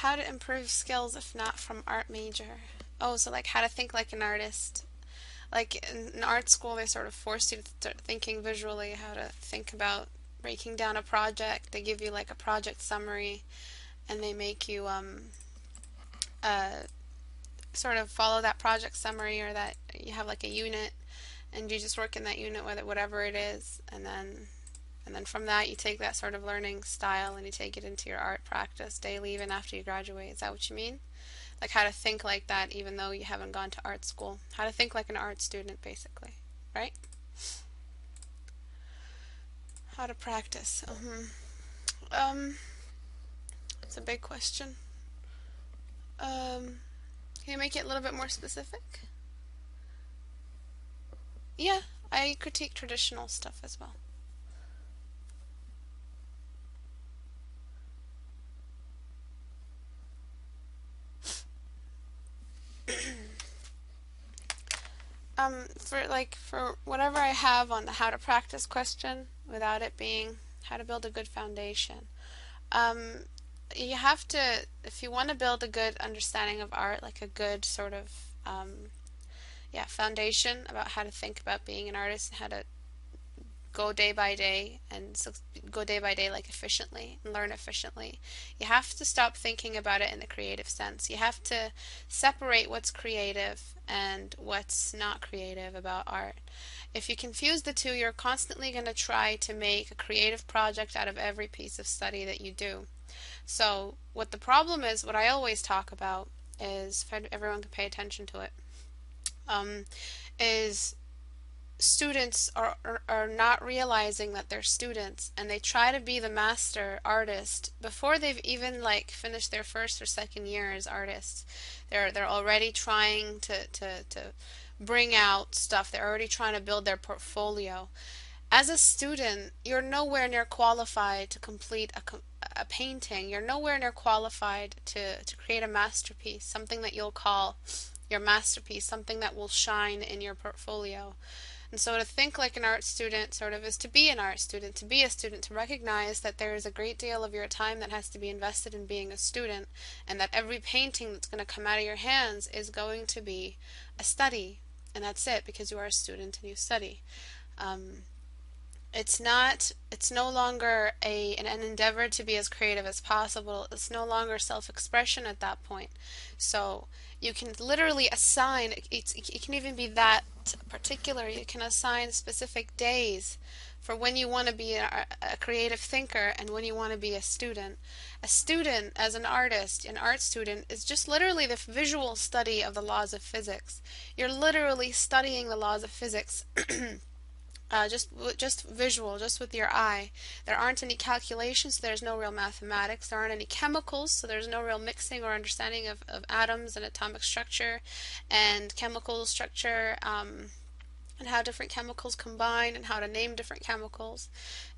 how to improve skills if not from art major? Oh, so like how to think like an artist. Like in art school, they sort of force you to start thinking visually, how to think about breaking down a project. They give you like a project summary, and they make you uh, sort of follow that project summary, or that you have like a unit, and you just work in that unit with it, whatever it is, and then from that you take that sort of learning style and you take it into your art practice daily, even after you graduate. Is that what you mean? Like how to think like that even though you haven't gone to art school. How to think like an art student, basically. Right? How to practice. It's a big question. Can you make it a little bit more specific? Yeah, I critique traditional stuff as well. For whatever I have on the how to practice question, without it being how to build a good foundation, um, you have to, if you want to build a good understanding of art, like a good sort of foundation about how to think about being an artist, and how to go day by day, and go day by day like efficiently and learn efficiently. You have to stop thinking about it in the creative sense. You have to separate what's creative and what's not creative about art. If you confuse the two, you're constantly going to try to make a creative project out of every piece of study that you do. So what the problem is, what I always talk about is, if everyone can pay attention to it, is students are not realizing that they're students, and they try to be the master artist before they've even like finished their first or second year as artists. They're already trying to bring out stuff. They're already trying to build their portfolio. As a student, you're nowhere near qualified to complete a painting. You're nowhere near qualified to create a masterpiece, something that you'll call your masterpiece, something that will shine in your portfolio. And so to think like an art student sort of is to be an art student, to be a student, to recognize that there is a great deal of your time that has to be invested in being a student, and that every painting that's going to come out of your hands is going to be a study. And that's it, because you are a student and you study. It's no longer an endeavor to be as creative as possible. It's no longer self-expression at that point. So you can literally assign, it can even be that particular. You can assign specific days for when you want to be a creative thinker and when you want to be a student. A student, as an artist, an art student, is just literally the visual study of the laws of physics. You're literally studying the laws of physics. Just visual, just with your eye. There aren't any calculations, so there's no real mathematics. There aren't any chemicals, so there's no real mixing or understanding of atoms and atomic structure and chemical structure, and how different chemicals combine and how to name different chemicals.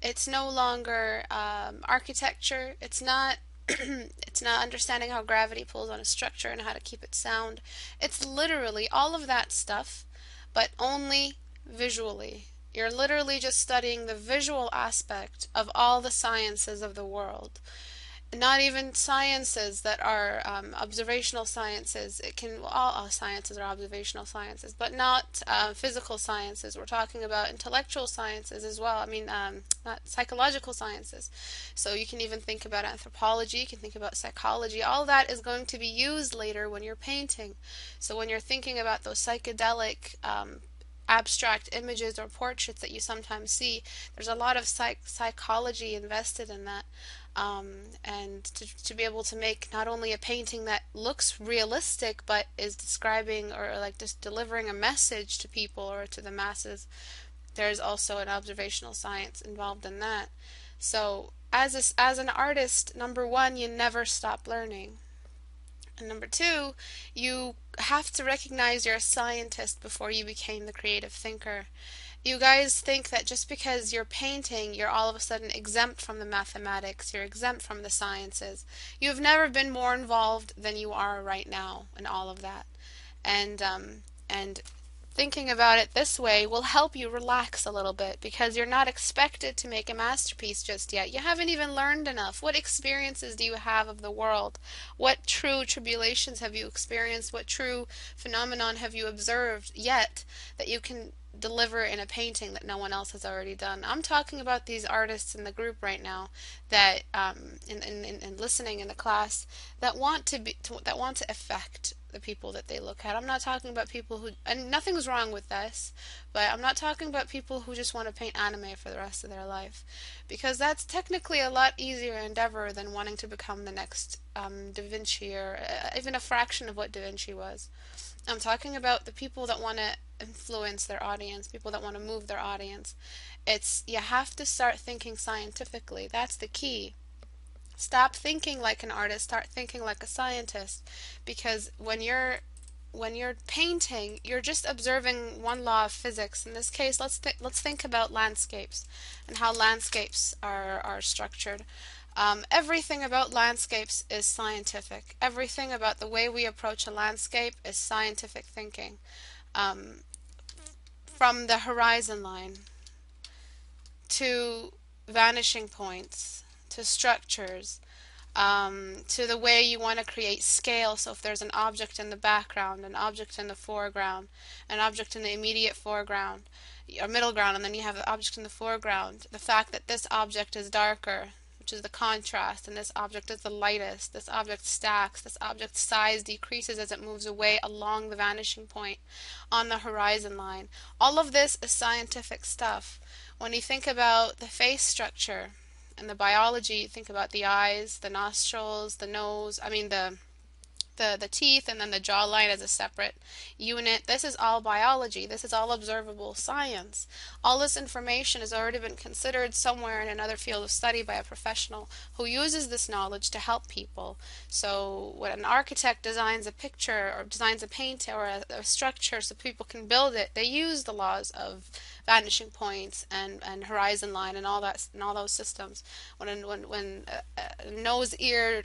It's no longer architecture. It's not it's not understanding how gravity pulls on a structure and how to keep it sound. It's literally all of that stuff, but only visually. You're literally just studying the visual aspect of all the sciences of the world. Not even sciences that are observational sciences. It can, all sciences are observational sciences, but not physical sciences. We're talking about intellectual sciences as well. I mean, not psychological sciences. So you can even think about anthropology. You can think about psychology. All that is going to be used later when you're painting. So when you're thinking about those psychedelic abstract images or portraits that you sometimes see, there's a lot of psychology invested in that. And to be able to make not only a painting that looks realistic but is describing or like just delivering a message to people or to the masses, there's also an observational science involved in that. So as an artist, number one, you never stop learning. And number two, you have to recognize you're a scientist before you became the creative thinker. You guys think that just because you're painting, you're all of a sudden exempt from the mathematics, you're exempt from the sciences. You've never been more involved than you are right now in all of that. And thinking about it this way will help you relax a little bit, because you're not expected to make a masterpiece just yet. You haven't even learned enough. What experiences do you have of the world? What true tribulations have you experienced? What true phenomenon have you observed yet that you can deliver in a painting that no one else has already done? I'm talking about these artists in the group right now that in listening in the class, that want to affect the people that they look at. I'm not talking about people who, and nothing's wrong with this, but I'm not talking about people who just want to paint anime for the rest of their life, because that's technically a lot easier endeavor than wanting to become the next Da Vinci, or even a fraction of what Da Vinci was. I'm talking about the people that want to influence their audience, people that want to move their audience. You have to start thinking scientifically. That's the key. Stop thinking like an artist, start thinking like a scientist, because when you're painting, you're just observing one law of physics. In this case, let's think about landscapes and how landscapes are structured. Everything about landscapes is scientific. Everything about the way we approach a landscape is scientific thinking. From the horizon line to vanishing points to structures, to the way you want to create scale. So if there's an object in the background, an object in the foreground, an object in the immediate foreground or middle ground, and then you have the object in the foreground, the fact that this object is darker, which is the contrast, and this object is the lightest, this object stacks, this object's size decreases as it moves away along the vanishing point on the horizon line. All of this is scientific stuff. When you think about the face structure and the biology, think about the eyes, the nostrils, the nose, the teeth, and then the jawline as a separate unit. This is all biology. This is all observable science. All this information has already been considered somewhere in another field of study by a professional who uses this knowledge to help people. So when an architect designs a picture or designs a paint or a structure so people can build it, they use the laws of vanishing points and horizon line and all that and all those systems. When a nose, ear,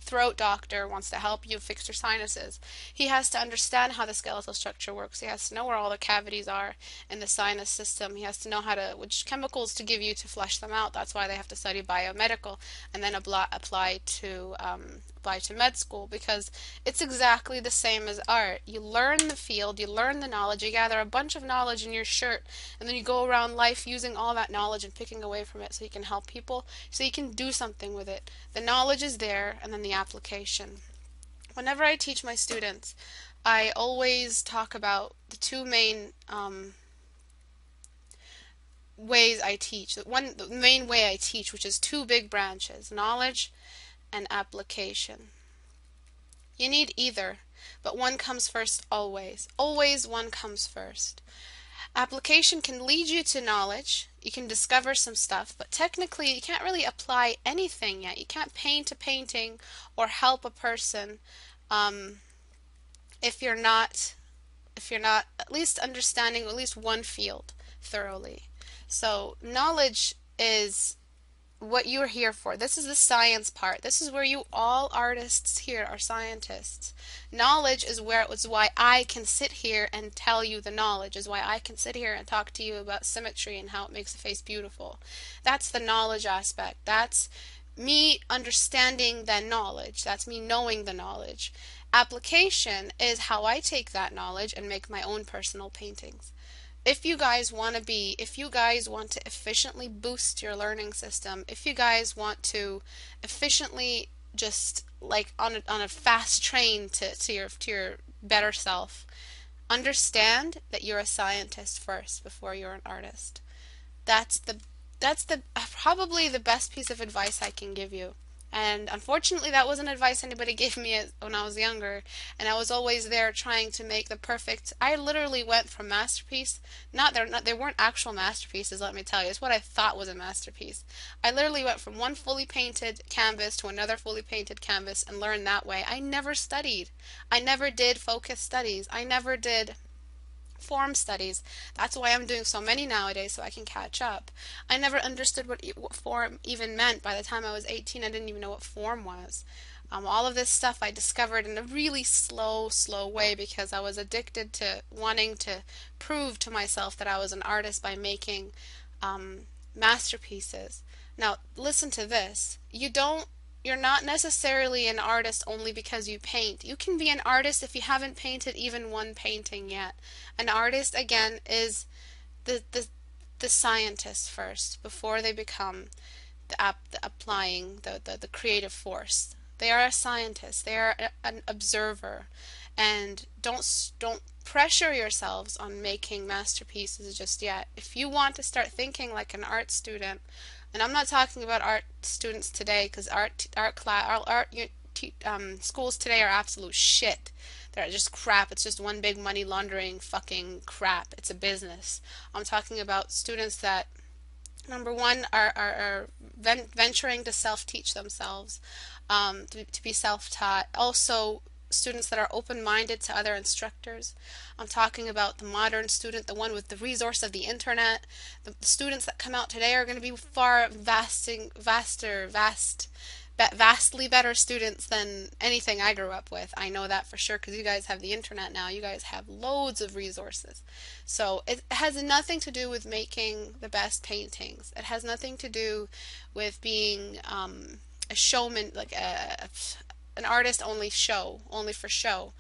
throat doctor wants to help you fix your sinuses, he has to understand how the skeletal structure works. He has to know where all the cavities are in the sinus system. He has to know which chemicals to give you to flush them out. That's why they have to study biomedical and then apply to med school, because it's exactly the same as art. You learn the field, you learn the knowledge, you gather a bunch of knowledge in your shirt, and then you go around life using all that knowledge and picking away from it so you can help people, so you can do something with it. The knowledge is there, and then the application. Whenever I teach my students, I always talk about the two main ways I teach. The main way I teach, which is two big branches: knowledge and application. You need either, but one comes first always. Always one comes first. Application can lead you to knowledge. You can discover some stuff, but technically you can't really apply anything yet. You can't paint a painting or help a person if you're not at least understanding at least one field thoroughly. So knowledge is what you're here for. This is the science part. This is where all artists here are scientists. Knowledge is why I can sit here and tell you the knowledge, is why I can sit here and talk to you about symmetry and how it makes a face beautiful. That's the knowledge aspect. That's me understanding the knowledge. That's me knowing the knowledge. Application is how I take that knowledge and make my own personal paintings. If you guys want to efficiently boost your learning system, if you guys want to efficiently just like on a fast train to your better self, understand that you're a scientist first before you're an artist. That's probably the best piece of advice I can give you. And unfortunately, that wasn't advice anybody gave me when I was younger, and I was always there trying to make the perfect. I literally went from masterpiece. They weren't actual masterpieces. Let me tell you, it's what I thought was a masterpiece. I literally went from one fully painted canvas to another fully painted canvas and learned that way. I never studied. I never did focus studies. I never did form studies. That's why I'm doing so many nowadays, so I can catch up. I never understood what form even meant. By the time I was 18, I didn't even know what form was. All of this stuff I discovered in a really slow way because I was addicted to wanting to prove to myself that I was an artist by making masterpieces. Now, listen to this. You're not necessarily an artist only because you paint. You can be an artist if you haven't painted even one painting yet. An artist, again, is the scientist first before they become the applying the creative force. They are a scientist. They are an observer, and don't pressure yourselves on making masterpieces just yet. If you want to start thinking like an art student, and I'm not talking about art students today, because schools today are absolute shit. They're just crap. It's just one big money laundering fucking crap. It's a business. I'm talking about students that, number one, are venturing to self-teach themselves, to be self-taught. Also, students that are open-minded to other instructors. I'm talking about the modern student, the one with the resource of the internet. The students that come out today are going to be vastly better students than anything I grew up with. I know that for sure because you guys have the internet now. You guys have loads of resources. So it has nothing to do with making the best paintings. It has nothing to do with being a showman, like an artist only for show,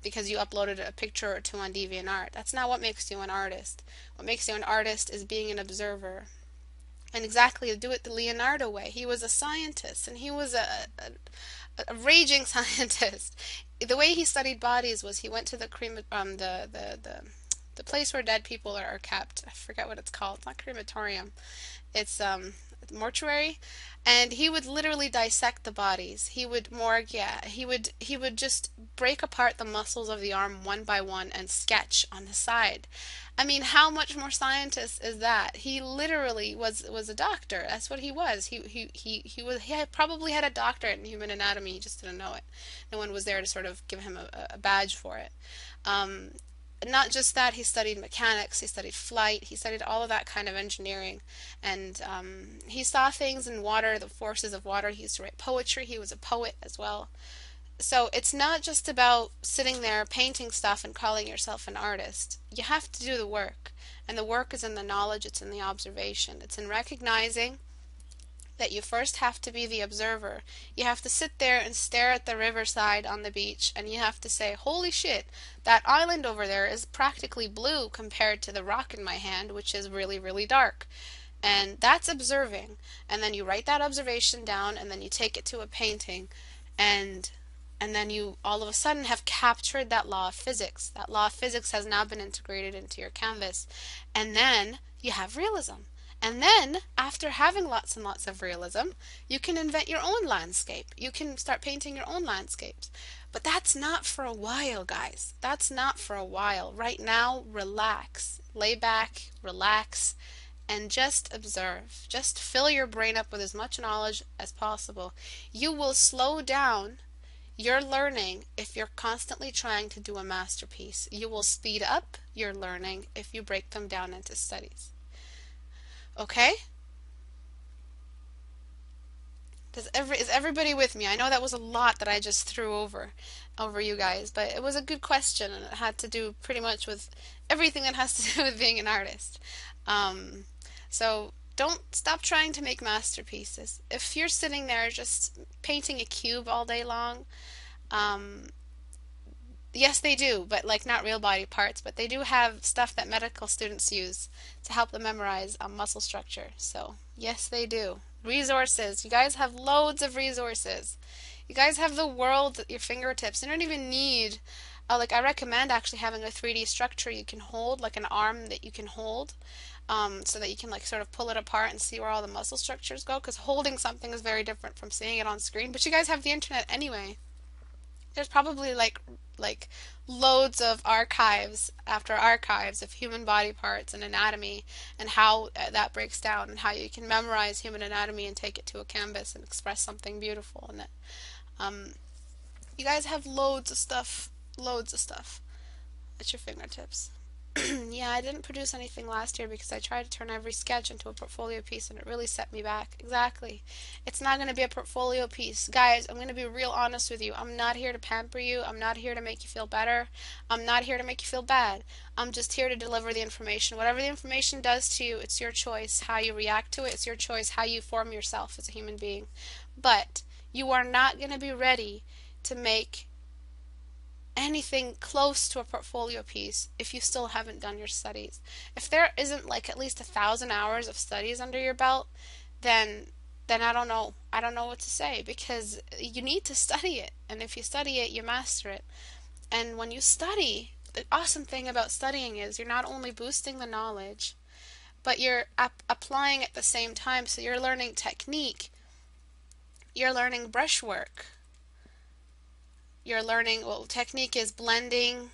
because you uploaded a picture or two on DeviantArt. That's not what makes you an artist. What makes you an artist is being an observer. And exactly, do it the Leonardo way. He was a scientist, and he was a raging scientist. The way he studied bodies was he went to the place where dead people are kept. I forget what it's called. It's not crematorium. It's mortuary, and he would literally dissect the bodies. He would morgue, yeah. He would just break apart the muscles of the arm one by one and sketch on the side. I mean, how much more scientist is that? He literally was a doctor. That's what he was. He probably had a doctorate in human anatomy. He just didn't know it. No one was there to sort of give him a badge for it. Not just that, he studied mechanics, he studied flight, he studied all of that kind of engineering, and he saw things in water, the forces of water. He used to write poetry. He was a poet as well. So it's not just about sitting there painting stuff and calling yourself an artist. You have to do the work, and the work is in the knowledge, it's in the observation, it's in recognizing that you first have to be the observer. You have to sit there and stare at the riverside on the beach, and you have to say, holy shit, that island over there is practically blue compared to the rock in my hand, which is really, really dark. And that's observing. And then you write that observation down, and then you take it to a painting, and then you all of a sudden have captured that law of physics. That law of physics has now been integrated into your canvas. And then you have realism. And then, after having lots and lots of realism, you can invent your own landscape. You can start painting your own landscapes. But that's not for a while, guys. That's not for a while. Right now, relax. Lay back, relax, and just observe. Just fill your brain up with as much knowledge as possible. You will slow down your learning if you're constantly trying to do a masterpiece. You will speed up your learning if you break them down into studies. Okay? Is everybody with me? I know that was a lot that I just threw over you guys, but it was a good question, and it had to do pretty much with everything that has to do with being an artist. So don't stop trying to make masterpieces. If you're sitting there just painting a cube all day long, yes, they do, but like not real body parts, but they do have stuff that medical students use to help them memorize muscle structure. So yes, they do. Resources. You guys have loads of resources. You guys have the world at your fingertips. You don't even need, like I recommend actually having a 3D structure you can hold, like an arm that you can hold, so that you can like sort of pull it apart and see where all the muscle structures go, because holding something is very different from seeing it on screen. But you guys have the internet anyway. There's probably like loads of archives after archives of human body parts and anatomy, and how that breaks down, and how you can memorize human anatomy and take it to a canvas and express something beautiful in it. You guys have loads of stuff at your fingertips. Yeah, I didn't produce anything last year because I tried to turn every sketch into a portfolio piece and it really set me back. Exactly. It's not going to be a portfolio piece. Guys, I'm going to be real honest with you. I'm not here to pamper you. I'm not here to make you feel better. I'm not here to make you feel bad. I'm just here to deliver the information. Whatever the information does to you, it's your choice how you react to it. It's your choice how you form yourself as a human being. But you are not going to be ready to make anything close to a portfolio piece if you still haven't done your studies. If there isn't like at least 1,000 hours of studies under your belt, then I don't know. I don't know what to say, because you need to study it. And if you study it, you master it. And when you study, the awesome thing about studying is you're not only boosting the knowledge, but you're applying at the same time. So you're learning technique, you're learning brushwork, you're learning, well, technique is blending,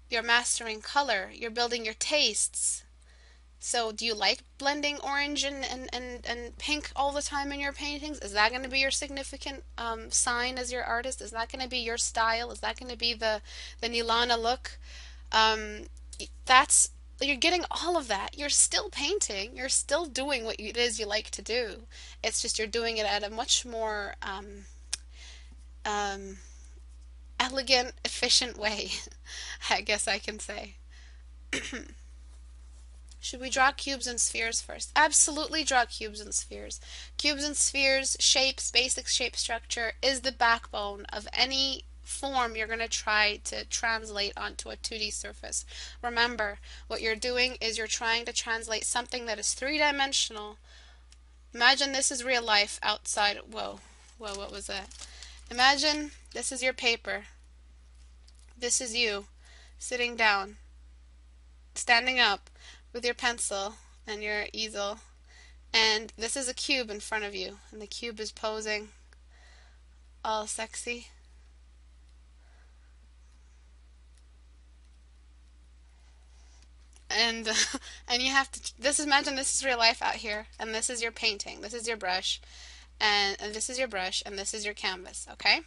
you're mastering color, you're building your tastes. So do you like blending orange and pink all the time in your paintings? Is that going to be your significant sign as your artist? Is that going to be your style? Is that going to be the Nilana look? That's, you're getting all of that. You're still painting. You're still doing what it is you like to do. It's just you're doing it at a much more elegant, efficient way, I guess I can say. Should we draw cubes and spheres first? Absolutely draw cubes and spheres. Cubes and spheres, shapes, basic shape structure is the backbone of any form you're going to try to translate onto a 2D surface. Remember, what you're doing is you're trying to translate something that is three-dimensional. Imagine this is real life outside. Whoa, what was that? Imagine this is your paper. This is you sitting down, standing up with your pencil and your easel, and this is a cube in front of you, and the cube is posing all sexy. And and you have to imagine this is real life out here, and this is your painting, this is your brush, and this is your brush, and this is your canvas. Okay,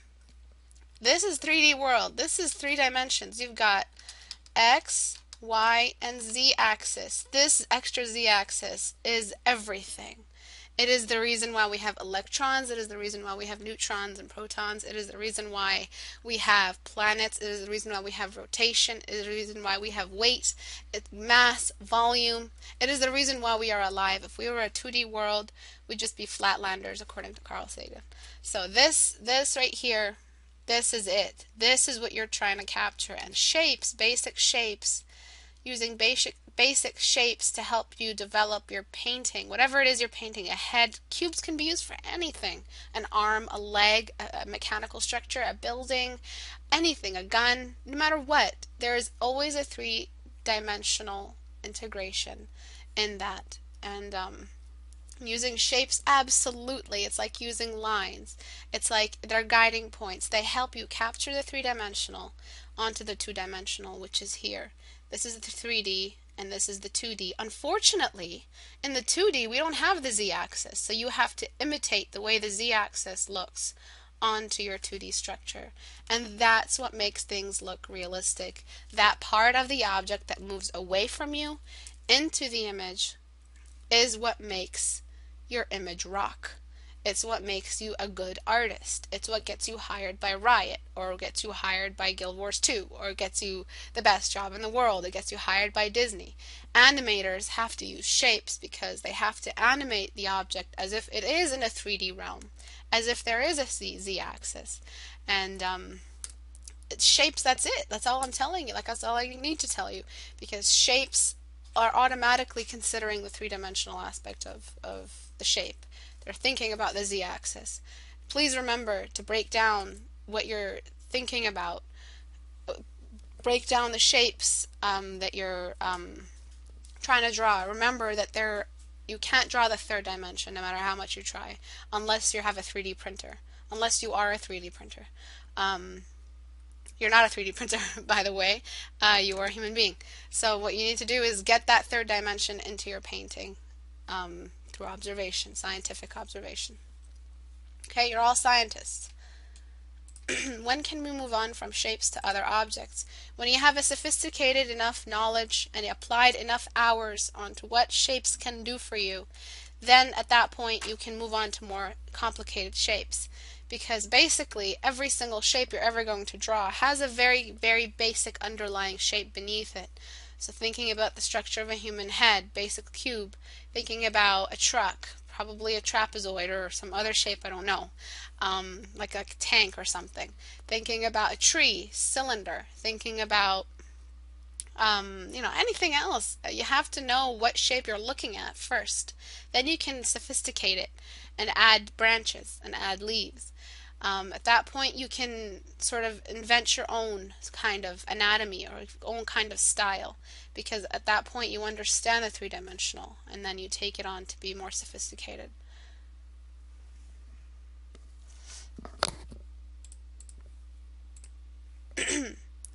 this is 3D world. This is 3 dimensions. You've got X, Y, and Z axis. This extra Z axis is everything. It is the reason why we have electrons. It is the reason why we have neutrons and protons. It is the reason why we have planets. It is the reason why we have rotation. It is the reason why we have weight, mass, volume. It is the reason why we are alive. If we were a 2D world, we'd just be flatlanders, according to Carl Sagan. So this right here, this is it. This is what you're trying to capture. And shapes, basic shapes, using basic shapes to help you develop your painting. Whatever it is you're painting, a head, cubes can be used for anything. An arm, a leg, a mechanical structure, a building, anything, a gun, no matter what. There is always a 3-dimensional integration in that. And using shapes, absolutely. It's like using lines. It's like they're guiding points. They help you capture the 3-dimensional onto the 2-dimensional, which is here. This is the 3D and this is the 2D. Unfortunately, in the 2D, we don't have the Z-axis, so you have to imitate the way the Z-axis looks onto your 2D structure. And that's what makes things look realistic. That part of the object that moves away from you into the image is what makes your image rock. It's what makes you a good artist. It's what gets you hired by Riot, or gets you hired by Guild Wars 2, or gets you the best job in the world. It gets you hired by Disney. Animators have to use shapes because they have to animate the object as if it is in a 3D realm, as if there is a Z-axis. And shapes, that's it. That's all I'm telling you. Like, that's all I need to tell you, because shapes are automatically considering the 3-dimensional aspect of the shape. They're thinking about the Z-axis. Please remember to break down what you're thinking about. Break down the shapes that you're trying to draw. Remember that you can't draw the 3rd dimension no matter how much you try, unless you have a 3D printer. Unless you are a 3D printer. You're not a 3D printer, by the way. You are a human being. So what you need to do is get that 3rd dimension into your painting. Through observation, scientific observation. Okay, you're all scientists. When can we move on from shapes to other objects? When you have a sophisticated enough knowledge and applied enough hours onto what shapes can do for you, then at that point you can move on to more complicated shapes. Because basically every single shape you're ever going to draw has a very, very basic underlying shape beneath it. So thinking about the structure of a human head, basic cube, thinking about a truck, probably a trapezoid or some other shape, I don't know, like a tank or something. Thinking about a tree, cylinder, thinking about anything else. You have to know what shape you're looking at first. Then you can sophisticate it and add branches and add leaves. At that point, you can sort of invent your own kind of anatomy or own kind of style, because at that point you understand the three-dimensional, and then you take it on to be more sophisticated.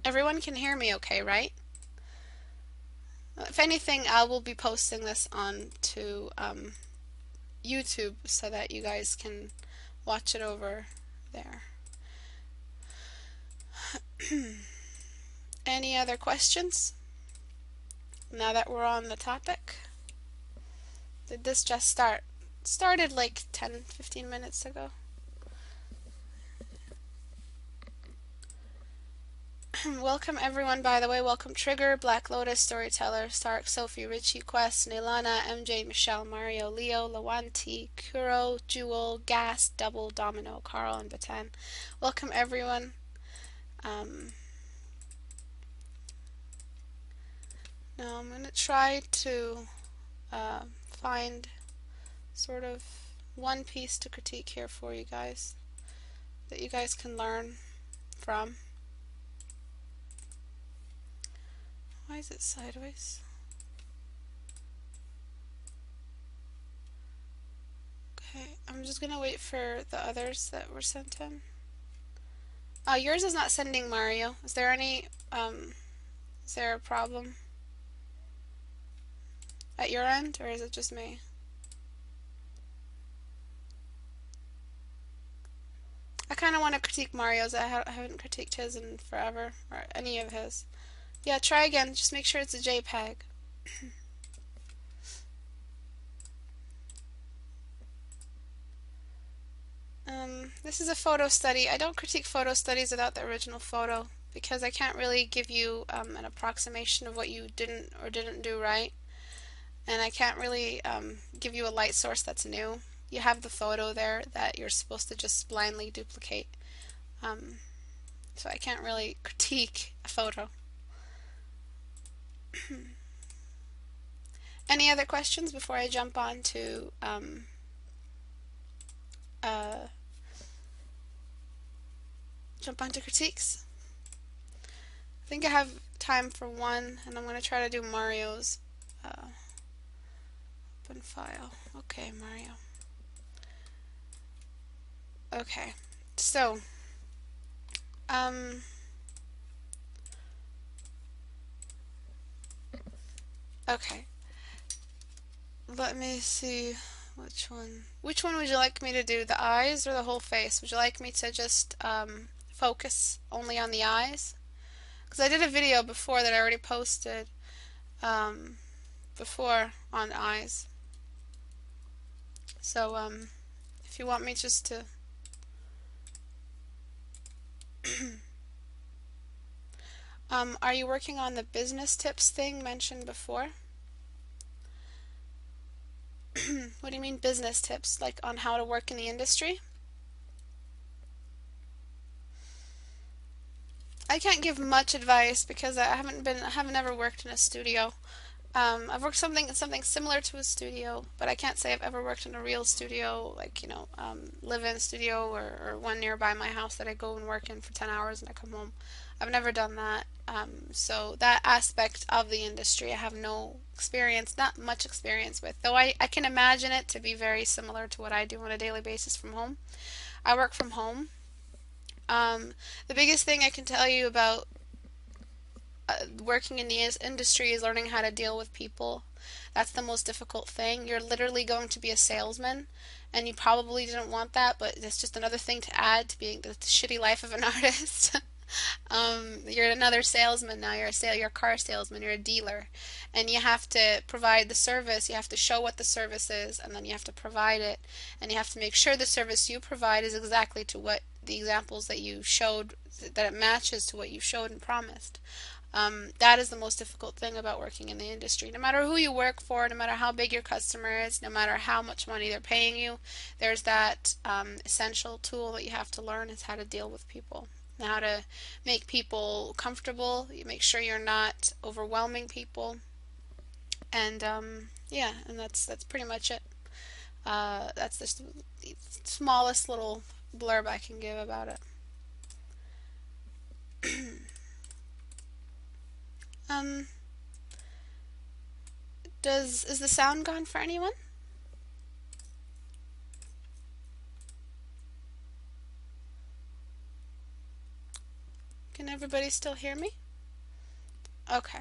Everyone can hear me okay, right? If anything, I will be posting this on to YouTube so that you guys can watch it over there. Any other questions now that we're on the topic? Did this just start? It started like 10-15 minutes ago. Welcome everyone, by the way. Welcome Trigger, Black Lotus, Storyteller, Stark, Sophie, Richie, Quest, Neilana, MJ, Michelle, Mario, Leo, Lawanti, Kuro, Jewel, Gas, Double, Domino, Carl, and Batan. Welcome everyone. Now I'm going to try to find sort of one piece to critique here for you guys that you guys can learn from. Why is it sideways? Okay, I'm just gonna wait for the others that were sent in. Yours is not sending, Mario. Is there any, is there a problem at your end, or is it just me? I kind of want to critique Mario's. I haven't critiqued his in forever, or any of his. Yeah, try again. Just make sure it's a JPEG. This is a photo study. I don't critique photo studies without the original photo, because I can't really give you an approximation of what you didn't or didn't do right. And I can't really give you a light source that's new. You have the photo there that you're supposed to just blindly duplicate. So I can't really critique a photo. Any other questions before I jump on to critiques? I think I have time for one, and I'm going to try to do Mario's open file. Okay, Mario. Okay, so okay, let me see which one. Which one would you like me to do, the eyes or the whole face? Would you like me to just focus only on the eyes? Because I did a video before that I already posted before on eyes. So if you want me just to are you working on the business tips thing mentioned before? What do you mean business tips? Like on how to work in the industry? I can't give much advice because I haven't ever worked in a studio. I've worked something similar to a studio, but I can't say I've ever worked in a real studio, like, live-in studio or one nearby my house that I go and work in for 10 hours and I come home. I've never done that. So that aspect of the industry I have no experience, not much experience with, though I can imagine it to be very similar to what I do on a daily basis from home. I work from home. The biggest thing I can tell you about working in the industry is learning how to deal with people. That's the most difficult thing. You're literally going to be a salesman, and you probably didn't want that, but it's just another thing to add to being the shitty life of an artist. You're another salesman now. You're a car salesman. You're a dealer, and you have to provide the service. You have to show what the service is, and then you have to provide it, and you have to make sure the service you provide is exactly to what the examples that you showed, that it matches to what you showed and promised. That is the most difficult thing about working in the industry. No matter who you work for, no matter how big your customer is, no matter how much money they're paying you, there's that essential tool that you have to learn, is how to deal with people. And how to make people comfortable. You make sure you're not overwhelming people. And yeah, and that's pretty much it. That's the smallest little blurb I can give about it. um, is the sound gone for anyone? Can everybody still hear me? Okay.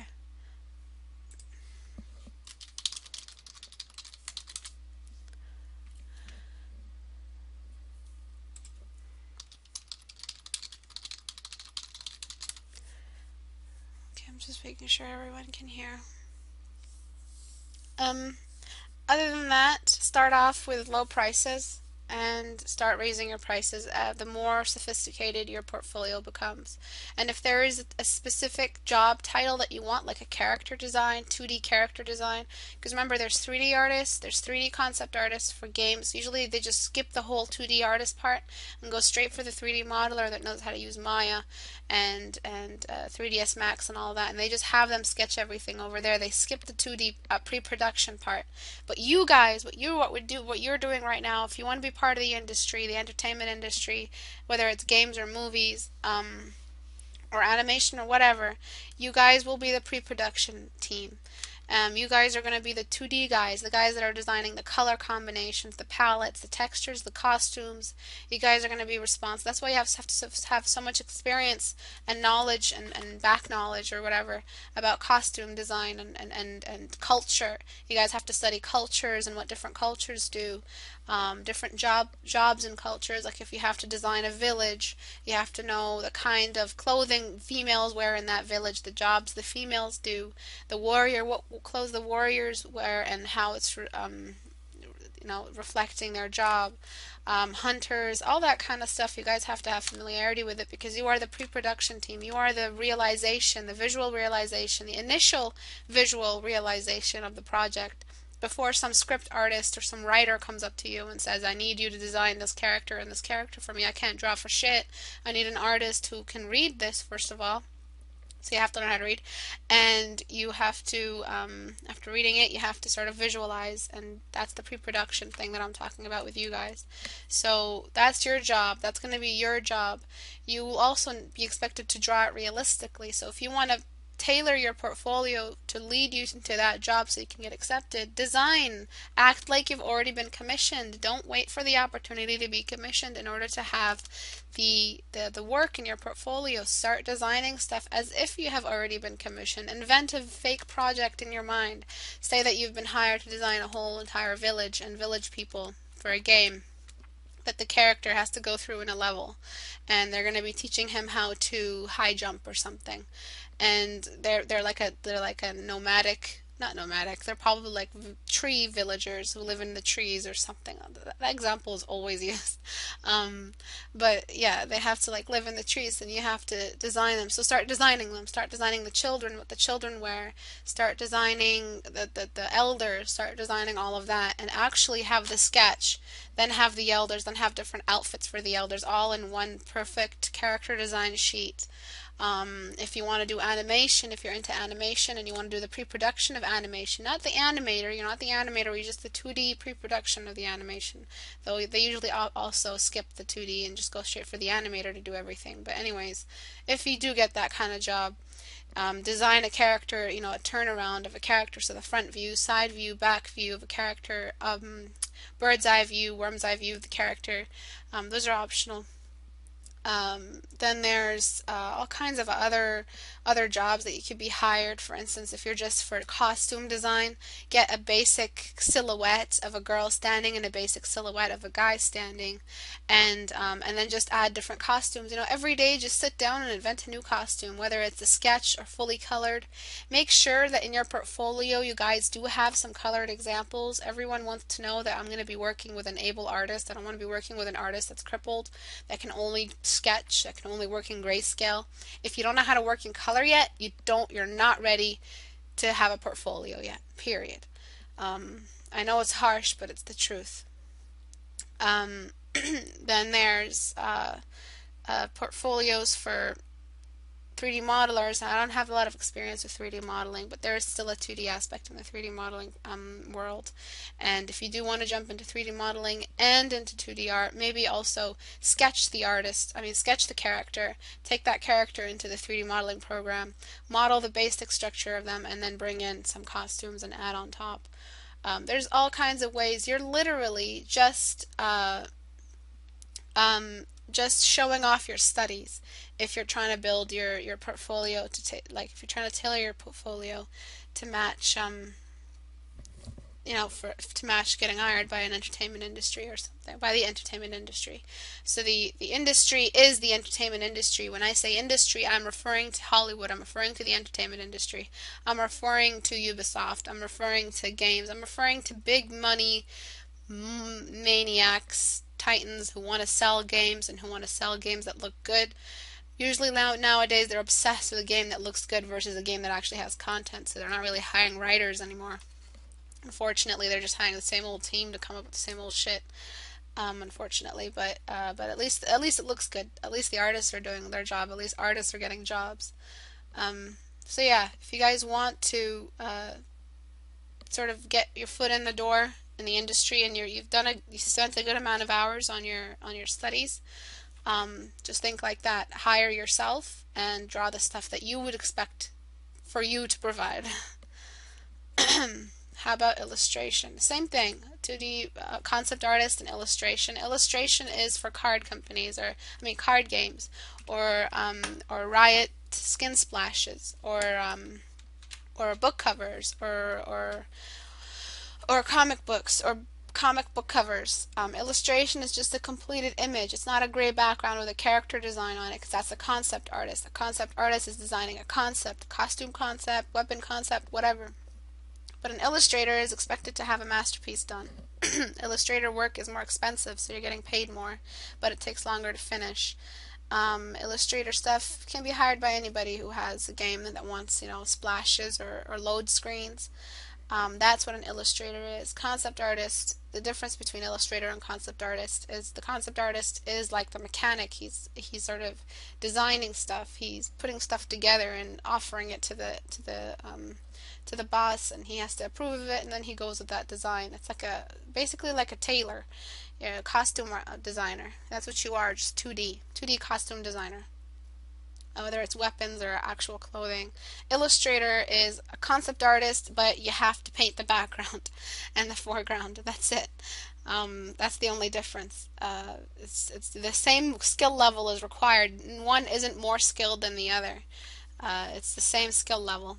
Okay, I'm just making sure everyone can hear. Other than that, start off with low prices and start raising your prices the more sophisticated your portfolio becomes. And if there is a specific job title that you want, like a character design, 2D character design, because remember there's 3D artists, there's 3D concept artists for games. Usually they just skip the whole 2D artist part and go straight for the 3D modeler that knows how to use Maya and 3ds Max and all that, and they just have them sketch everything over there. They skip the 2D pre-production part. But you guys, what you're doing right now, if you want to be part of the industry, the entertainment industry, whether it's games or movies, or animation or whatever, you guys will be the pre-production team. You guys are going to be the 2D guys, the guys that are designing the color combinations, the palettes, the textures, the costumes. You guys are going to be responsible. That's why you have to have so much experience and knowledge and back knowledge or whatever about costume design and culture. You guys have to study cultures and what different cultures do. Different jobs and cultures. Like if you have to design a village, you have to know the kind of clothing females wear in that village, the jobs the females do, the warrior, what clothes the warriors wear, and how it's reflecting their job. Hunters, all that kind of stuff. You guys have to have familiarity with it because you are the pre-production team. You are the realization, the visual realization, the initial visual realization of the project. Before some script artist or some writer comes up to you and says, I need you to design this character and this character for me. I can't draw for shit. I need an artist who can read this, first of all. So you have to learn how to read. And you have to, after reading it, you have to sort of visualize. And that's the pre-production thing that I'm talking about with you guys. So that's your job. That's going to be your job. You will also be expected to draw it realistically. So if you want to tailor your portfolio to lead you into that job so you can get accepted, design. Act like you've already been commissioned. Don't wait for the opportunity to be commissioned in order to have the work in your portfolio. Start designing stuff as if you have already been commissioned. Invent a fake project in your mind. Say that you've been hired to design a whole entire village and village people for a game that the character has to go through in a level, and they're going to be teaching him how to high jump or something. And they're like a nomadic, not nomadic, they're probably like tree villagers who live in the trees or something. That example is always used. But yeah, they have to like live in the trees, and you have to design them. So start designing them. Start designing the children, what the children wear. Start designing the elders. Start designing all of that, and actually have the sketch. Then have the elders. Then have different outfits for the elders, all in one perfect character design sheet. If you want to do animation, if you're into animation and you want to do the pre-production of animation, not the animator, you're not the animator, you're just the 2D pre-production of the animation. Though they usually also skip the 2D and just go straight for the animator to do everything. But anyways, if you do get that kind of job, design a character, a turnaround of a character, so the front view, side view, back view of a character, bird's eye view, worm's eye view of the character. Those are optional. Then there's all kinds of other jobs that you could be hired. For instance, if you're just for costume design, get a basic silhouette of a girl standing and a basic silhouette of a guy standing, and then just add different costumes. You know, every day just sit down and invent a new costume, whether it's a sketch or fully colored. Make sure that in your portfolio you guys do have some colored examples. Everyone wants to know that I'm going to be working with an able artist. I don't want to be working with an artist that's crippled, that can only sketch, that can only work in grayscale. If you don't know how to work in color yet, you're not ready to have a portfolio yet, period. I know it's harsh, but it's the truth. Then there's portfolios for 3D modelers. I don't have a lot of experience with 3D modeling, but there is still a 2D aspect in the 3D modeling world. And if you do want to jump into 3D modeling and into 2D art, maybe also sketch the character, take that character into the 3D modeling program, model the basic structure of them, and then bring in some costumes and add on top. There's all kinds of ways. You're literally just showing off your studies if you're trying to build your portfolio like if you're trying to tailor your portfolio to match to match getting hired by an entertainment industry or something, by the entertainment industry. So the industry is the entertainment industry. When I say industry, I'm referring to Hollywood, I'm referring to the entertainment industry, I'm referring to Ubisoft, I'm referring to games, I'm referring to big money maniacs, titans who want to sell games and who want to sell games that look good. Usually nowadays they're obsessed with a game that looks good versus a game that actually has content, so they're not really hiring writers anymore. Unfortunately, they're just hiring the same old team to come up with the same old shit. Unfortunately, but at least it looks good. At least the artists are doing their job. At least artists are getting jobs. So yeah, if you guys want to sort of get your foot in the door in the industry and you spent a good amount of hours on your studies, just think like that. Hire yourself and draw the stuff that you would expect for you to provide. How about illustration? Same thing. 2D concept artist and illustration. Illustration is for card companies, card games, or Riot skin splashes, or book covers, or comic books, or comic book covers. Illustration is just a completed image. It's not a gray background with a character design on it, because that's a concept artist. A concept artist is designing a concept, costume concept, weapon concept, whatever. But an illustrator is expected to have a masterpiece done. Illustrator work is more expensive, so you're getting paid more, but it takes longer to finish. Illustrator stuff can be hired by anybody who has a game that wants, splashes or load screens. That's what an illustrator is. Concept artist, the difference between illustrator and concept artist is the concept artist is like the mechanic. He's sort of designing stuff. He's putting stuff together and offering it to the boss, and he has to approve of it, and then he goes with that design. It's basically like a tailor, a costume designer. That's what you are, just 2D costume designer. Whether it's weapons or actual clothing. Illustrator is a concept artist, but you have to paint the background and the foreground. That's it. That's the only difference. It's the same skill level is required. One isn't more skilled than the other. It's the same skill level.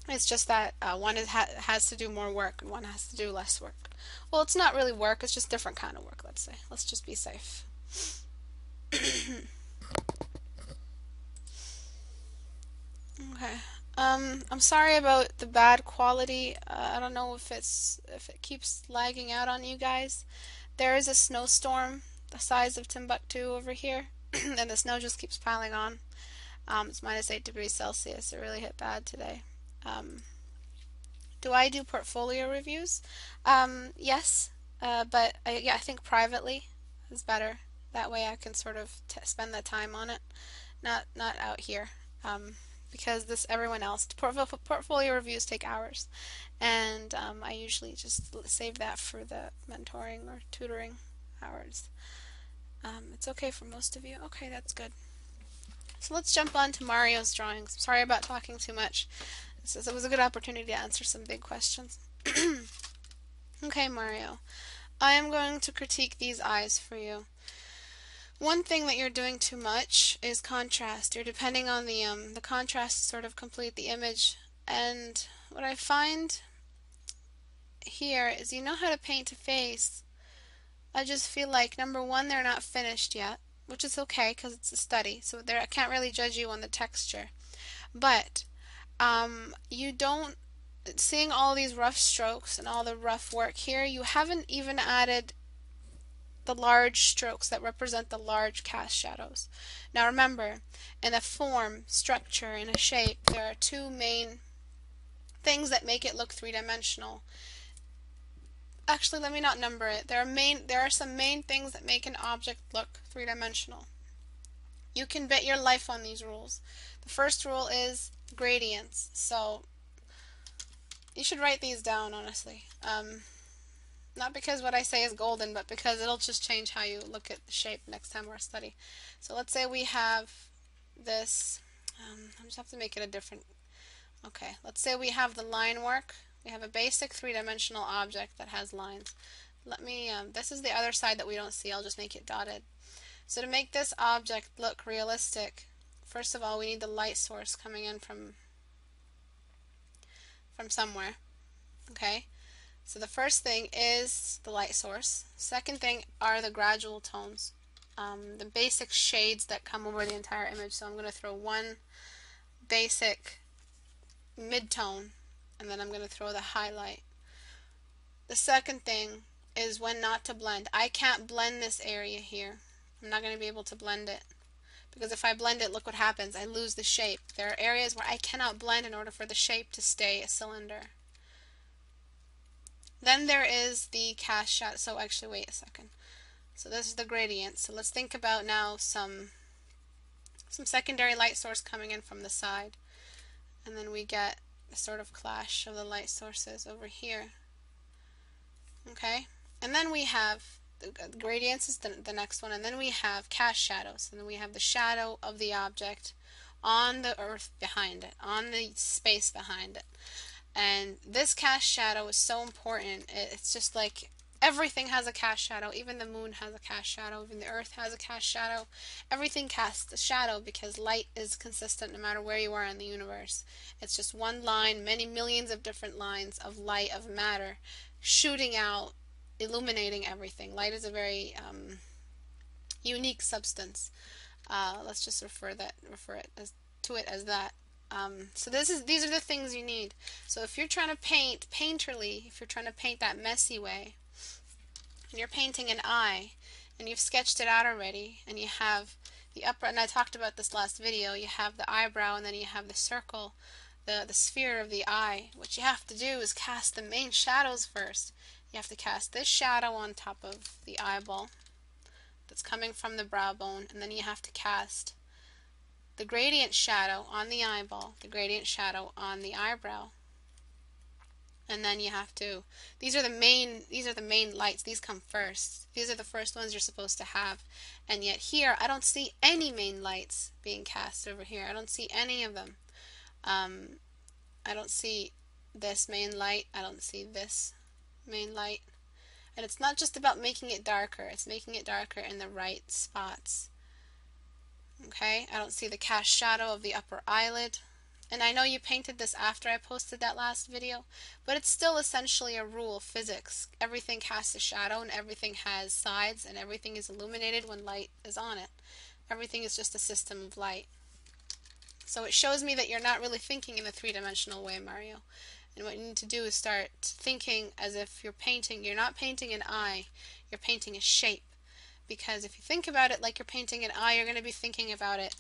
It's just that one has to do more work and one has to do less work. Well, it's not really work. It's just different kind of work, let's say. Let's just be safe. Okay. I'm sorry about the bad quality. I don't know if it keeps lagging out on you guys. There is a snowstorm the size of Timbuktu over here, and the snow just keeps piling on. It's minus 8 degrees Celsius. It really hit bad today. Do I do portfolio reviews? Yes, but I think privately is better. That way I can sort of spend the time on it, not out here. Because everyone else, portfolio reviews take hours, and I usually just save that for the mentoring or tutoring hours. It's okay for most of you. Okay, that's good. So let's jump on to Mario's drawings. Sorry about talking too much. It was a good opportunity to answer some big questions. Okay, Mario. I am going to critique these eyes for you. One thing that you're doing too much is contrast. You're depending on the contrast to sort of complete the image. And what I find here is you know how to paint a face. I just feel like, number one, they're not finished yet, which is okay because it's a study, so I can't really judge you on the texture. But you don't, seeing all these rough strokes and all the rough work here, you haven't even added the large strokes that represent the large cast shadows. Now remember, in a form, structure, in a shape, there are two main things that make it look three-dimensional. Actually, let me not number it. There are some main things that make an object look three-dimensional. You can bet your life on these rules. The first rule is gradients. So you should write these down, honestly. Not because what I say is golden, but because it'll just change how you look at the shape next time we're study. So let's say we have this. I just have to make it a different. Okay, let's say we have the line work. We have a basic three-dimensional object that has lines. Let me, this is the other side that we don't see. I'll just make it dotted. So to make this object look realistic, first of all, we need the light source coming in from somewhere. Okay, so the first thing is the light source. Second thing are the gradual tones, the basic shades that come over the entire image. So I'm going to throw one basic mid-tone, and then I'm going to throw the highlight. The second thing is when not to blend. I can't blend this area here. I'm not going to be able to blend it, because if I blend it, look what happens. I lose the shape. There are areas where I cannot blend in order for the shape to stay a cylinder. Then there is the cast shadow. So actually, wait a second. So this is the gradient. So let's think about now some secondary light source coming in from the side. And then we get a sort of clash of the light sources over here. Okay? And then we have the gradients is the next one, and then we have cast shadows, and then we have the shadow of the object on the earth behind it, on the space behind it. And this cast shadow is so important. It's just like everything has a cast shadow. Even the moon has a cast shadow. Even the earth has a cast shadow. Everything casts a shadow because light is consistent no matter where you are in the universe. It's just one line, many millions of different lines of light, of matter, shooting out, illuminating everything. Light is a very unique substance. Let's just refer to it as that. So these are the things you need. So if you're trying to paint painterly, if you're trying to paint that messy way, and you're painting an eye, and you've sketched it out already, and you have the upper, and I talked about this last video, you have the eyebrow, and then you have the circle, the sphere of the eye. What you have to do is cast the main shadows first. You have to cast this shadow on top of the eyeball that's coming from the brow bone, and then you have to cast the gradient shadow on the eyeball, the gradient shadow on the eyebrow. And then you have to, these are the main lights. These come first. These are the first ones you're supposed to have. And yet here, I don't see any main lights being cast over here. I don't see any of them. I don't see this main light. I don't see this main light. And it's not just about making it darker. It's making it darker in the right spots. Okay, I don't see the cast shadow of the upper eyelid. And I know you painted this after I posted that last video, but it's still essentially a rule of physics. Everything casts a shadow, and everything has sides, and everything is illuminated when light is on it. Everything is just a system of light. So it shows me that you're not really thinking in a three-dimensional way, Mario. And what you need to do is start thinking as if you're painting. You're not painting an eye, you're painting a shape. Because if you think about it like you're painting an eye, you're going to be thinking about it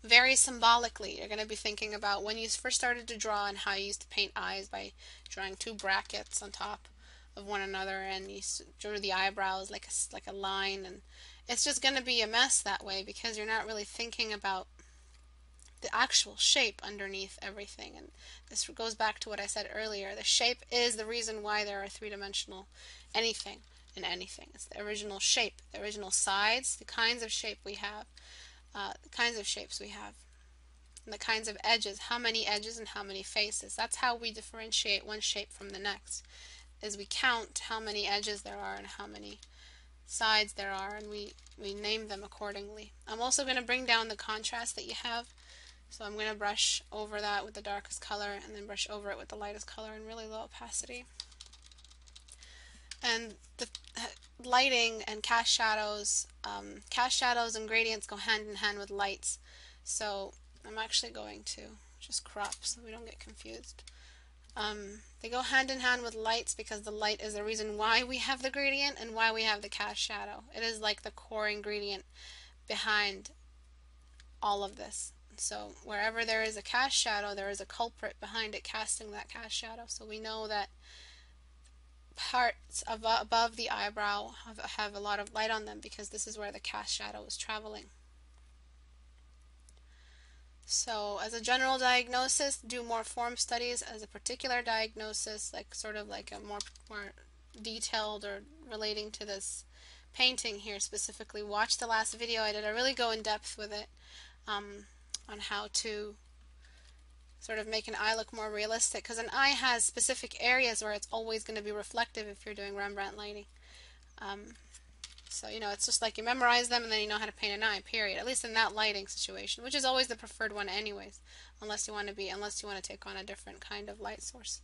very symbolically. You're going to be thinking about when you first started to draw and how you used to paint eyes by drawing two brackets on top of one another, and you drew the eyebrows like a line, and it's just going to be a mess that way because you're not really thinking about the actual shape underneath everything. And this goes back to what I said earlier. The shape is the reason why there are three-dimensional anything in anything. It's the original shape, the original sides, the kinds of shape we have, the kinds of shapes we have, and the kinds of edges, how many edges and how many faces. That's how we differentiate one shape from the next, is we count how many edges there are and how many sides there are, and we name them accordingly. I'm also going to bring down the contrast that you have. So I'm going to brush over that with the darkest color and then brush over it with the lightest color in really low opacity. And the lighting and cast shadows and gradients go hand in hand with lights. So I'm actually going to just crop so we don't get confused. They go hand in hand with lights because the light is the reason why we have the gradient and why we have the cast shadow. It is like the core ingredient behind all of this. So wherever there is a cast shadow, there is a culprit behind it casting that cast shadow. So we know that parts above the eyebrow have a lot of light on them because this is where the cast shadow is traveling. So as a general diagnosis, do more form studies. As a particular diagnosis, like sort of like a more detailed or relating to this painting here specifically, watch the last video I did. I really go in depth with it on how to sort of make an eye look more realistic, because an eye has specific areas where it's always going to be reflective if you're doing Rembrandt lighting. So, you know, it's just like you memorize them and then you know how to paint an eye, period. At least in that lighting situation, which is always the preferred one anyways, unless you want to take on a different kind of light source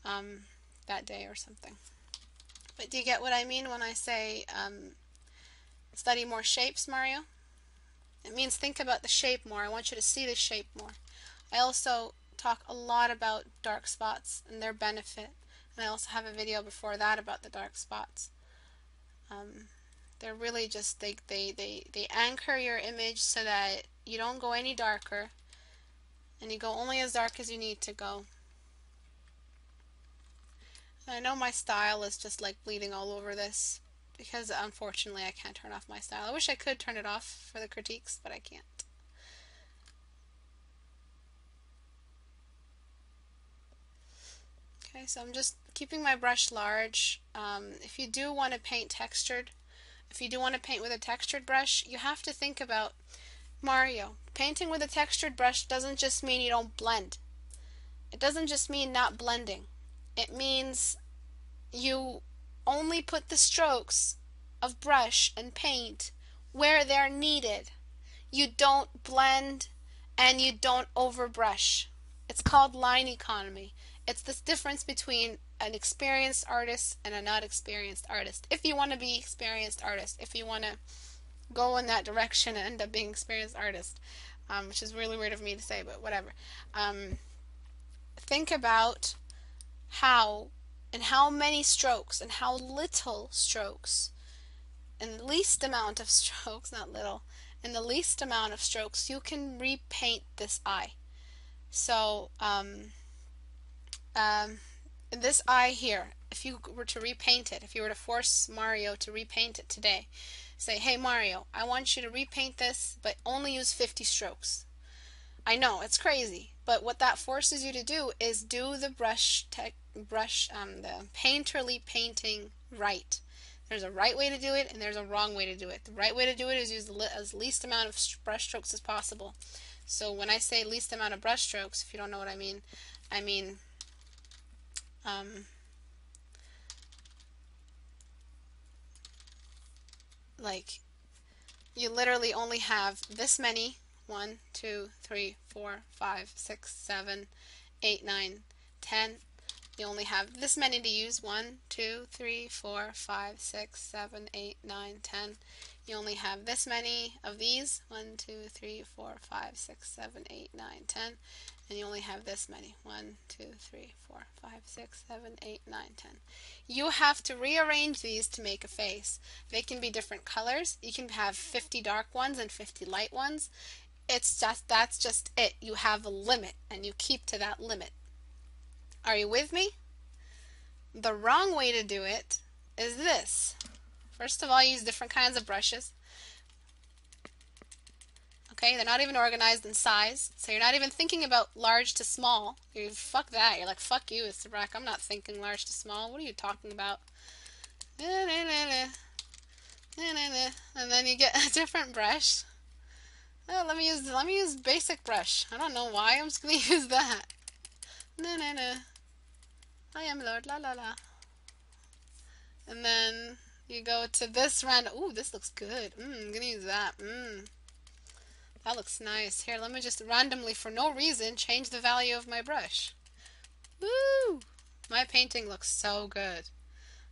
that day or something. But do you get what I mean when I say study more shapes, Mario? It means think about the shape more. I want you to see the shape more. I also talk a lot about dark spots and their benefit, and I also have a video before that about the dark spots. They're really just, they anchor your image so that you don't go any darker and you go only as dark as you need to go. And I know my style is just like bleeding all over this because unfortunately I can't turn off my style. I wish I could turn it off for the critiques, but I can't. Okay, so I'm just keeping my brush large. If you do want to paint textured, if you do want to paint with a textured brush, you have to think about, Mario, painting with a textured brush doesn't just mean you don't blend. It doesn't just mean not blending. It means you only put the strokes of brush and paint where they're needed. You don't blend and you don't overbrush. It's called line economy. It's this difference between an experienced artist and a not experienced artist. If you want to be experienced artist, if you want to go in that direction and end up being experienced artist, which is really weird of me to say, but whatever. Think about how many strokes and how little strokes, and the least amount of strokes, not little, and the least amount of strokes you can repaint this eye. So this eye here, if you were to repaint it, if you were to force Mario to repaint it today, say, hey Mario, I want you to repaint this, but only use 50 strokes. I know, it's crazy, but what that forces you to do is do the the painterly painting right. There's a right way to do it and there's a wrong way to do it. The right way to do it is use as least amount of brush strokes as possible. So when I say least amount of brush strokes, if you don't know what I mean like you literally only have this many 1, 2, 3, 4, 5, 6, 7, 8, 9, 10. You only have this many to use 1, 2, 3, 4, 5, 6, 7, 8, 9, 10. You only have this many of these 1, 2, 3, 4, 5, 6, 7, 8, 9, 10. And you only have this many 1, 2, 3, 4, 5, 6, 7, 8, 9, 10. You have to rearrange these to make a face. They can be different colors. You can have 50 dark ones and 50 light ones. That's just it. You have a limit and you keep to that limit. Are you with me? The wrong way to do it is this. First of all, use different kinds of brushes. Okay, they're not even organized in size, so you're not even thinking about large to small. Fuck that. You're like, fuck you, Istebrak. I'm not thinking large to small. What are you talking about? And then you get a different brush. Oh, let me use basic brush. I don't know why. I'm just gonna use that. I am Lord, la la la. And then You go to this random. Ooh, this looks good. I'm gonna use that. That looks nice. Here, let me just randomly, for no reason, change the value of my brush. Woo! My painting looks so good.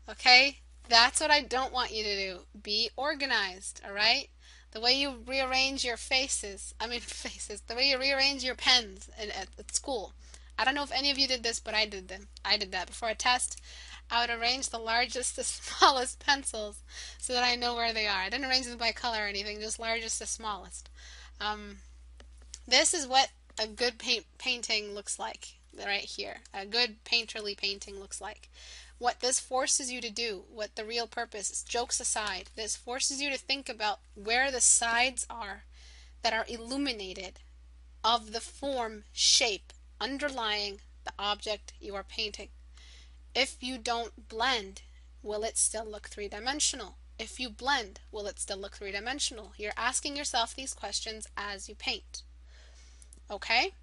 Okay? That's what I don't want you to do. Be organized, alright? The way you rearrange your faces, the way you rearrange your pens at school. I don't know if any of you did this, but I did them. I did that before a test. I would arrange the largest to smallest pencils so that I know where they are. I didn't arrange them by color or anything, just largest to smallest. This is what a good painting looks like right here. A good painterly painting looks like. What this forces you to do, what the real purpose is, jokes aside, this forces you to think about where the sides are that are illuminated of the form, shape, underlying the object you are painting. If you don't blend, will it still look three-dimensional? If you blend, will it still look three-dimensional? You're asking yourself these questions as you paint. Okay?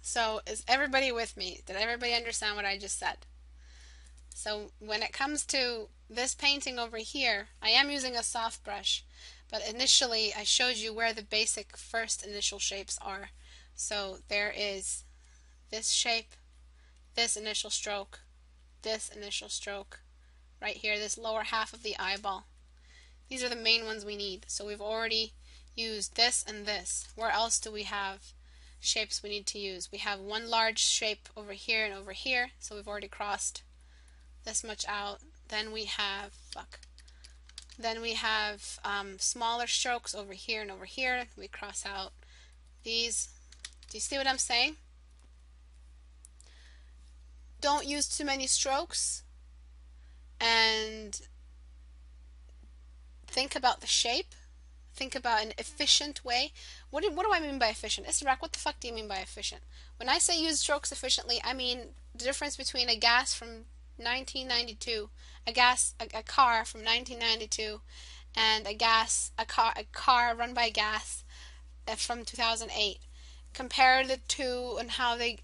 So, is everybody with me? Did everybody understand what I just said? So, when it comes to this painting over here, I am using a soft brush, but initially I showed you where the basic first initial shapes are. So, there is this shape, this initial stroke, right here, this lower half of the eyeball. These are the main ones we need. So we've already used this and this. Where else do we have shapes we need to use? We have one large shape over here and over here, so we've already crossed this much out. Then we have, smaller strokes over here and over here. We cross out these. Do you see what I'm saying? Don't use too many strokes, and think about the shape. Think about an efficient way. What do I mean by efficient? Istebrak, what the fuck do you mean by efficient? When I say use strokes efficiently, I mean the difference between a gas from 1992, a car from 1992, and a car run by gas from 2008. Compare the two and how they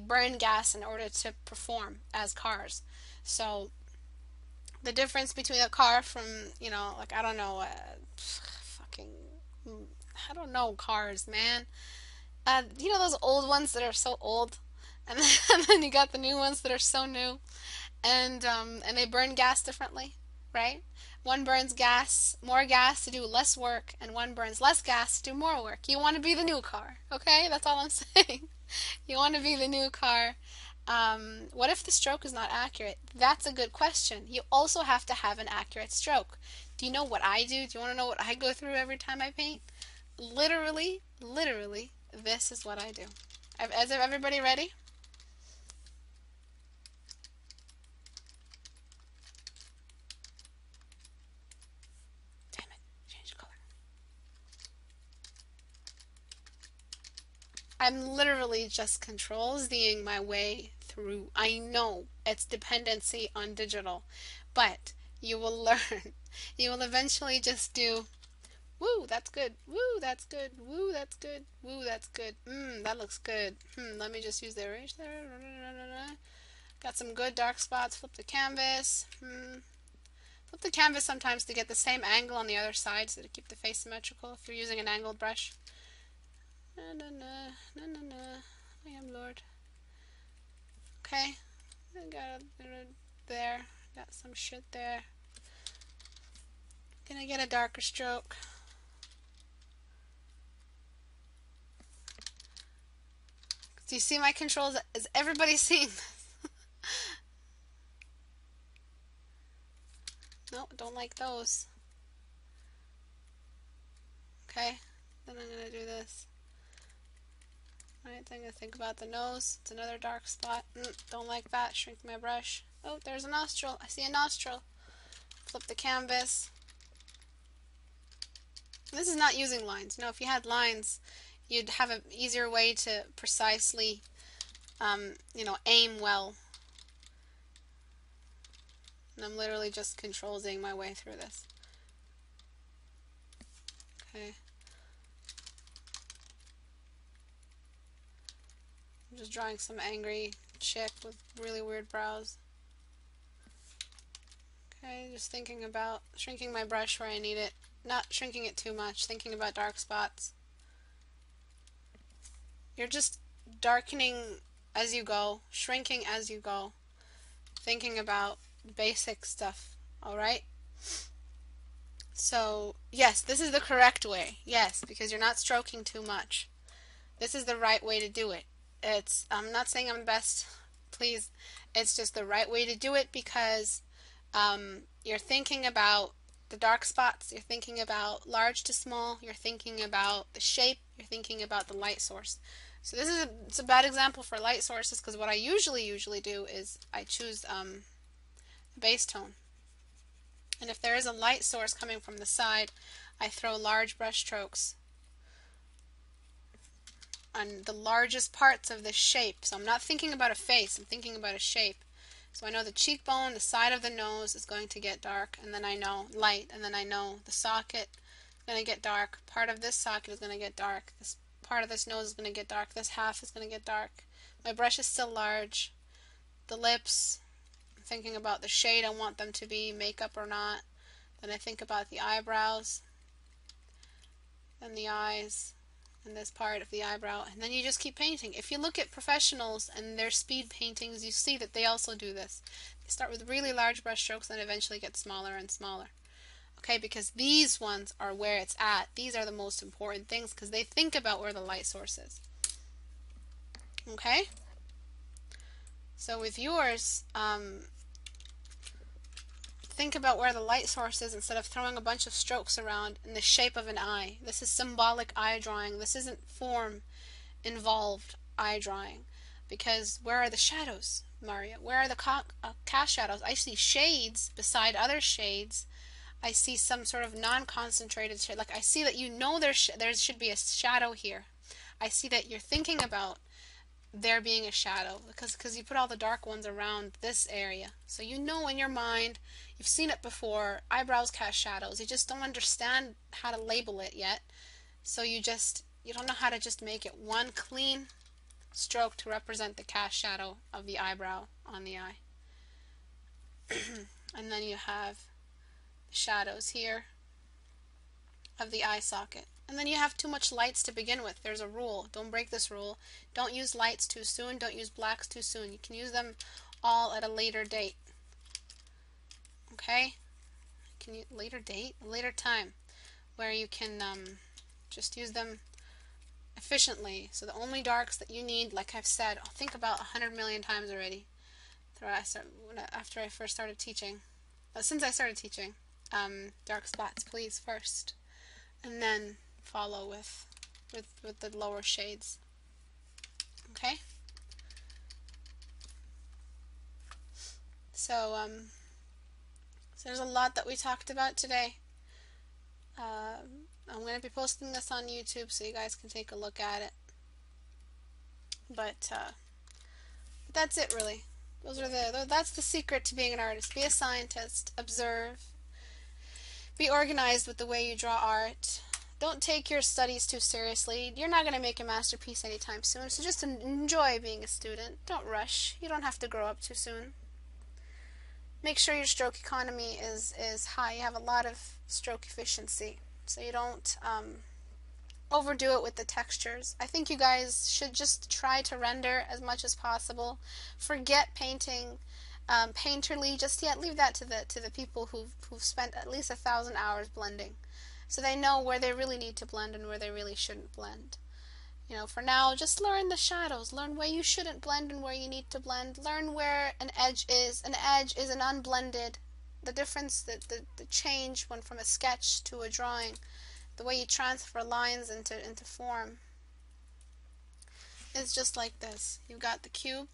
burn gas in order to perform as cars. So the difference between a car from, I don't know, I don't know cars, man. Those old ones that are so old, and then you got the new ones that are so new, and they burn gas differently, right? One burns more gas to do less work, and one burns less gas to do more work. You want to be the new car, okay? That's all I'm saying. You want to be the new car. What if the stroke is not accurate? That's a good question. You also have to have an accurate stroke. Do you know what I do? Do you want to know what I go through every time I paint? Literally, this is what I do. Is everybody ready? Damn it, change color. I'm literally just Control-Zing my way through. I know it's dependency on digital, but you will learn. You will eventually just do, woo, that's good, woo, that's good, woo, that's good, woo, that's good, that looks good, let me just use the erase there, got some good dark spots, flip the canvas, flip the canvas sometimes to get the same angle on the other side so to keep the face symmetrical if you're using an angled brush. I am Lord. Okay, I got there, got some shit there. Gonna get a darker stroke. Do you see my controls? Is everybody seeing this? No, don't like those. Okay, then I'm gonna do this. Alright, then I'm gonna think about the nose. It's another dark spot. Don't like that. Shrink my brush. Oh, there's a nostril. I see a nostril. Flip the canvas. This is not using lines. If you had lines, you'd have an easier way to precisely, aim well. And I'm literally just Control-Zing my way through this. Okay. I'm just drawing some angry chick with really weird brows. Okay, just thinking about shrinking my brush where I need it. Not shrinking it too much, thinking about dark spots. You're just darkening as you go, shrinking as you go, thinking about basic stuff, alright? So, yes, this is the correct way. Yes, because you're not stroking too much. This is the right way to do it. I'm not saying I'm the best, please. It's just the right way to do it because you're thinking about the dark spots, you're thinking about large to small, you're thinking about the shape, you're thinking about the light source. So it's a bad example for light sources because what I usually do is I choose base tone. And if there is a light source coming from the side, I throw large brush strokes on the largest parts of the shape. So I'm not thinking about a face, I'm thinking about a shape. So I know the cheekbone, the side of the nose is going to get dark, and then I know light, and then I know the socket is going to get dark. Part of this socket is going to get dark. This part of this nose is going to get dark. This half is going to get dark. My brush is still large. The lips, I'm thinking about the shade I want them to be, makeup or not. Then I think about the eyebrows, and the eyes, and this part of the eyebrow, and then you just keep painting. If you look at professionals and their speed paintings, you see that they also do this. They start with really large brush strokes and eventually get smaller and smaller. Okay, because these ones are where it's at. These are the most important things because they think about where the light source is. Okay? So with yours, think about where the light source is instead of throwing a bunch of strokes around in the shape of an eye. This is symbolic eye drawing. This isn't form involved eye drawing. Because where are the shadows, Maria? Where are the cast shadows? I see shades beside other shades. I see some sort of non-concentrated shade. Like I see that you know there should be a shadow here. I see that you're thinking about there being a shadow because you put all the dark ones around this area. So you know in your mind, you've seen it before, eyebrows cast shadows. You just don't understand how to label it yet. So you don't know how to just make it one clean stroke to represent the cast shadow of the eyebrow on the eye. And then you have the shadows here of the eye socket. And then you have too much lights to begin with. There's a rule. Don't break this rule. Don't use lights too soon. Don't use blacks too soon. You can use them all at a later date. Okay? Can you later date? A later time where you can just use them efficiently. So the only darks that you need, like I've said, I'll think about 100 million times already after I first started teaching. Since I started teaching, dark spots, please, first. And then follow with the lower shades. Okay? So there's a lot that we talked about today. I'm going to be posting this on YouTube so you guys can take a look at it. But that's it really. That's the secret to being an artist. Be a scientist, observe, be organized with the way you draw art. Don't take your studies too seriously. You're not going to make a masterpiece anytime soon, so just enjoy being a student. Don't rush. You don't have to grow up too soon. Make sure your stroke economy is high. You have a lot of stroke efficiency, so you don't overdo it with the textures. I think you guys should just try to render as much as possible. Forget painting painterly just yet. Leave that to the people who've spent at least 1,000 hours blending, so they know where they really need to blend and where they really shouldn't blend. You know, for now, just learn the shadows. Learn where you shouldn't blend and where you need to blend. Learn where an edge is. An edge is an unblended. The difference, the change when from a sketch to a drawing, the way you transfer lines into form is just like this. You've got the cube.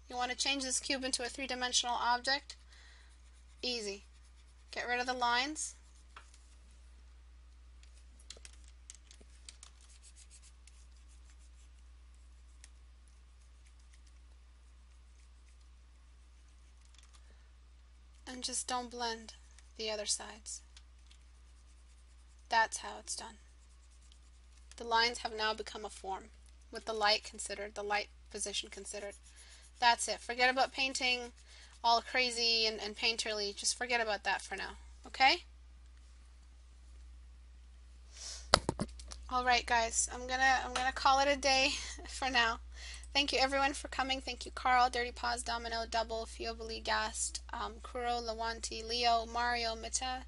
You want to change this cube into a three-dimensional object? Easy. Get rid of the lines. And just don't blend the other sides. That's how it's done. The lines have now become a form, with the light considered, the light position considered. That's it. Forget about painting all crazy and painterly. Just forget about that for now. Okay? All right, guys. I'm gonna call it a day for now. Thank you everyone for coming. Thank you, Carl, Dirty Paws, Domino, Double, Fiobali, Gast, Kuro, Lawanti, Leo, Mario, Mita,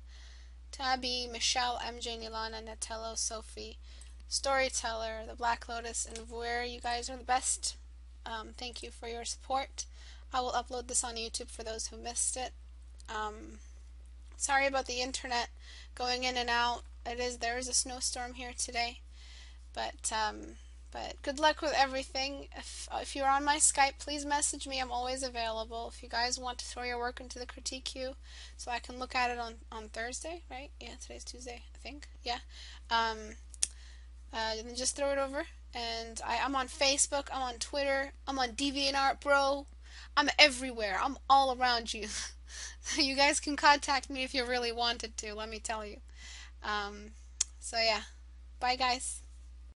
Tabi, Michelle, MJ, Nilana, Natello, Sophie, Storyteller, The Black Lotus, and Vuer. You guys are the best. Thank you for your support. I will upload this on YouTube for those who missed it. Sorry about the internet going in and out. There is a snowstorm here today, but good luck with everything. If you're on my Skype, please message me. I'm always available. If you guys want to throw your work into the critique queue, so I can look at it on Thursday, right? Yeah, today's Tuesday, I think. Yeah. Then just throw it over. And I'm on Facebook. I'm on Twitter. I'm on DeviantArt, bro. I'm everywhere. I'm all around you. You guys can contact me if you really wanted to, let me tell you. So yeah. Bye, guys.